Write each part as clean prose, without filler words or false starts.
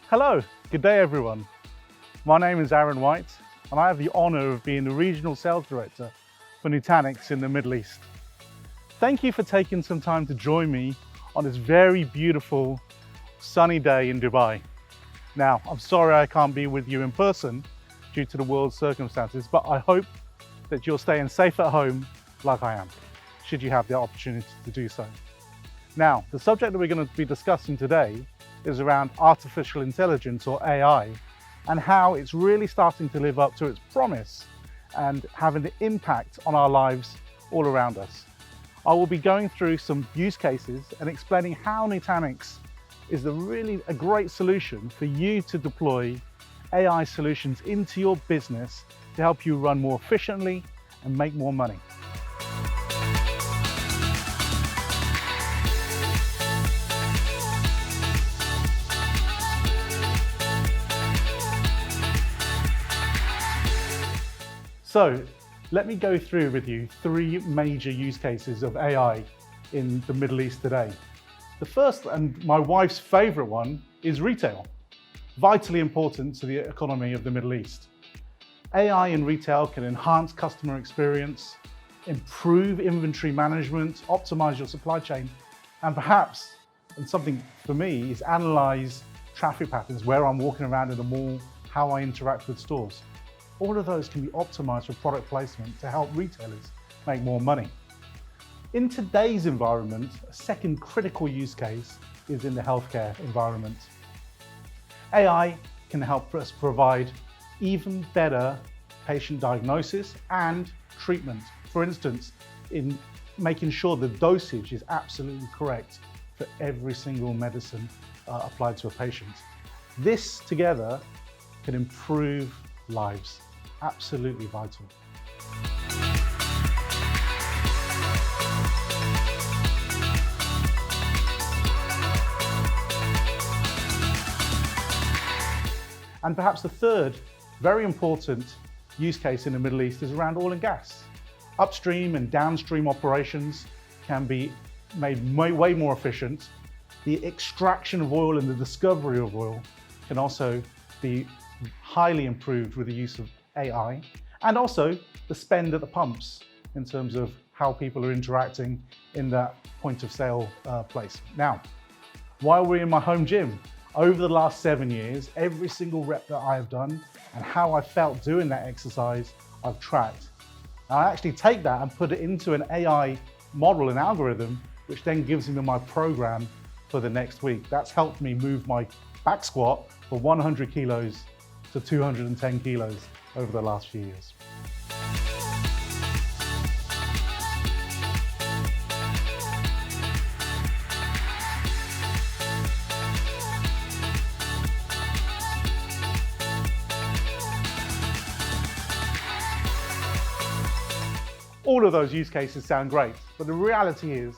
Hello, good day everyone. My name is Aaron White and I have the honour of being the Regional Sales Director for Nutanix in the Middle East. Thank you for taking some time to join me on this very beautiful sunny day in Dubai. Now, I'm sorry I can't be with you in person due to the world's circumstances, but I hope that you're staying safe at home like I am, should you have the opportunity to do so. Now, the subject that we're going to be discussing today is around artificial intelligence, or AI, and how it's really starting to live up to its promise and having an impact on our lives all around us. I will be going through some use cases and explaining how Nutanix is really a great solution for you to deploy AI solutions into your business to help you run more efficiently and make more money. So let me go through with you three major use cases of AI in the Middle East today. The first, and my wife's favorite one, is retail. Vitally important to the economy of the Middle East. AI in retail can enhance customer experience, improve inventory management, optimize your supply chain, and perhaps, and something for me, is analyze traffic patterns, where I'm walking around in the mall, how I interact with stores. All of those can be optimized for product placement to help retailers make more money. In today's environment, a second critical use case is in the healthcare environment. AI can help us provide even better patient diagnosis and treatment. For instance, in making sure the dosage is absolutely correct for every single medicine applied to a patient. This together can improve lives. Absolutely vital. And perhaps the third very important use case in the Middle East is around oil and gas. Upstream and downstream operations can be made way more efficient. The extraction of oil and the discovery of oil can also be highly improved with the use of AI, and also the spend at the pumps in terms of how people are interacting in that point of sale place. Now, while we're in my home gym, over the last 7 years, every single rep that I have done and how I felt doing that exercise, I've tracked. And I actually take that and put it into an AI model, an algorithm, which then gives me my program for the next week. That's helped me move my back squat from 100 kilos to 210 kilos over the last few years. All of those use cases sound great, but the reality is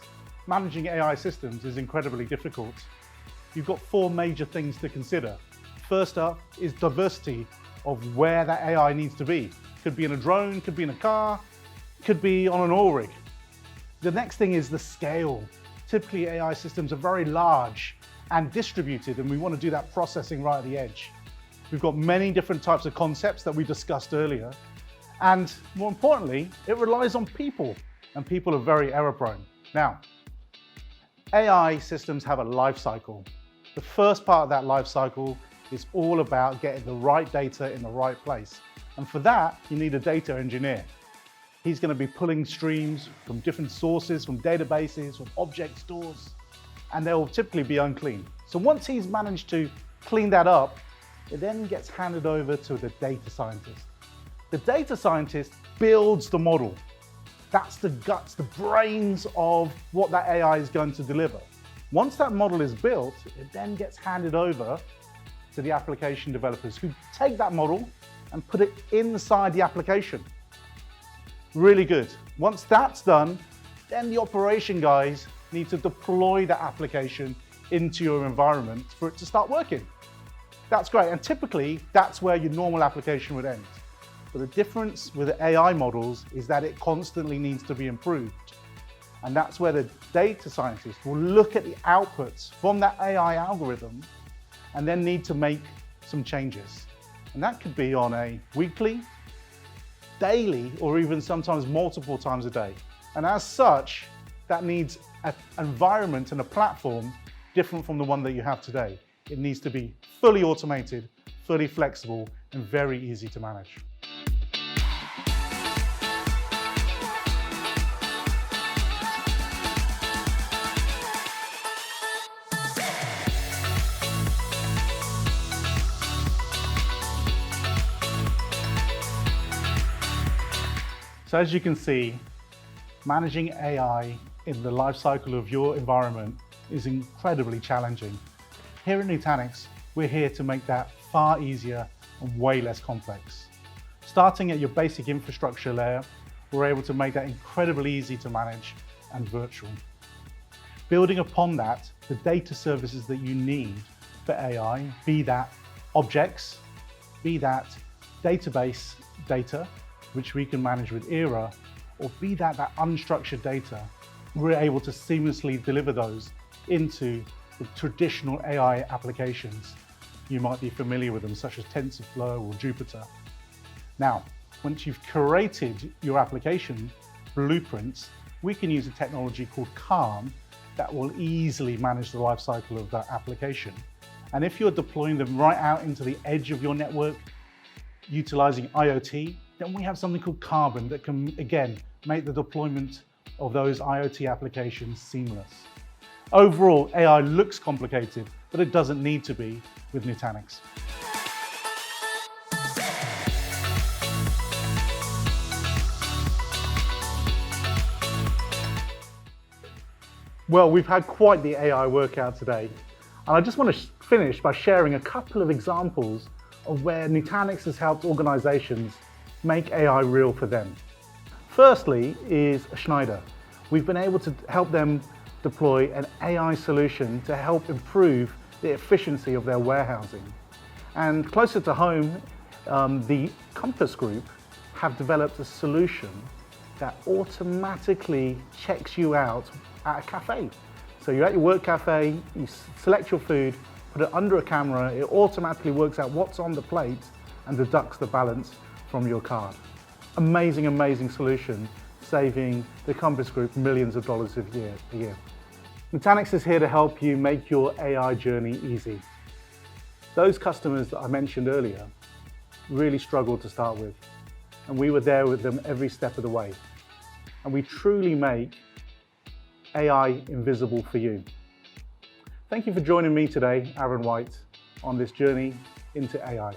managing AI systems is incredibly difficult. You've got four major things to consider. First up is diversity of where that AI needs to be. Could be in a drone, could be in a car, could be on an oil rig. The next thing is the scale. Typically AI systems are very large and distributed, and we want to do that processing right at the edge. We've got many different types of concepts that we discussed earlier. And more importantly, it relies on people, and people are very error prone. Now, AI systems have a life cycle. The first part of that life cycle is all about getting the right data in the right place. And for that, you need a data engineer. He's going to be pulling streams from different sources, from databases, from object stores, and they'll typically be unclean. So once he's managed to clean that up, it then gets handed over to the data scientist. The data scientist builds the model. That's the guts, the brains of what that AI is going to deliver. Once that model is built, it then gets handed over to the application developers, who take that model and put it inside the application. Really good. Once that's done, then the operation guys need to deploy that application into your environment for it to start working. That's great, and typically that's where your normal application would end. But the difference with the AI models is that it constantly needs to be improved. And that's where the data scientist will look at the outputs from that AI algorithm and then need to make some changes. And that could be on a weekly, daily, or even sometimes multiple times a day. And as such, that needs an environment and a platform different from the one that you have today. It needs to be fully automated, fully flexible, and very easy to manage. So as you can see, managing AI in the life cycle of your environment is incredibly challenging. Here at Nutanix, we're here to make that far easier and way less complex. Starting at your basic infrastructure layer, we're able to make that incredibly easy to manage and virtual. Building upon that, the data services that you need for AI, be that objects, be that database data, which we can manage with Era, or be that unstructured data, we're able to seamlessly deliver those into the traditional AI applications. You might be familiar with them, such as TensorFlow or Jupyter. Now, once you've curated your application blueprints, we can use a technology called Calm that will easily manage the lifecycle of that application. And if you're deploying them right out into the edge of your network, utilizing IoT, then we have something called Carbon that can, again, make the deployment of those IoT applications seamless. Overall, AI looks complicated, but it doesn't need to be with Nutanix. Well, we've had quite the AI workout today, and I just want to finish by sharing a couple of examples of where Nutanix has helped organizations make AI real for them. Firstly is Schneider. We've been able to help them deploy an AI solution to help improve the efficiency of their warehousing. And closer to home, the Compass Group have developed a solution that automatically checks you out at a cafe. So you're at your work cafe, you select your food, put it under a camera, it automatically works out what's on the plate and deducts the balance from your card. Amazing, amazing solution, saving the Compass Group millions of dollars a year. Nutanix is here to help you make your AI journey easy. Those customers that I mentioned earlier really struggled to start with, and we were there with them every step of the way. And we truly make AI invisible for you. Thank you for joining me today, Aaron White, on this journey into AI.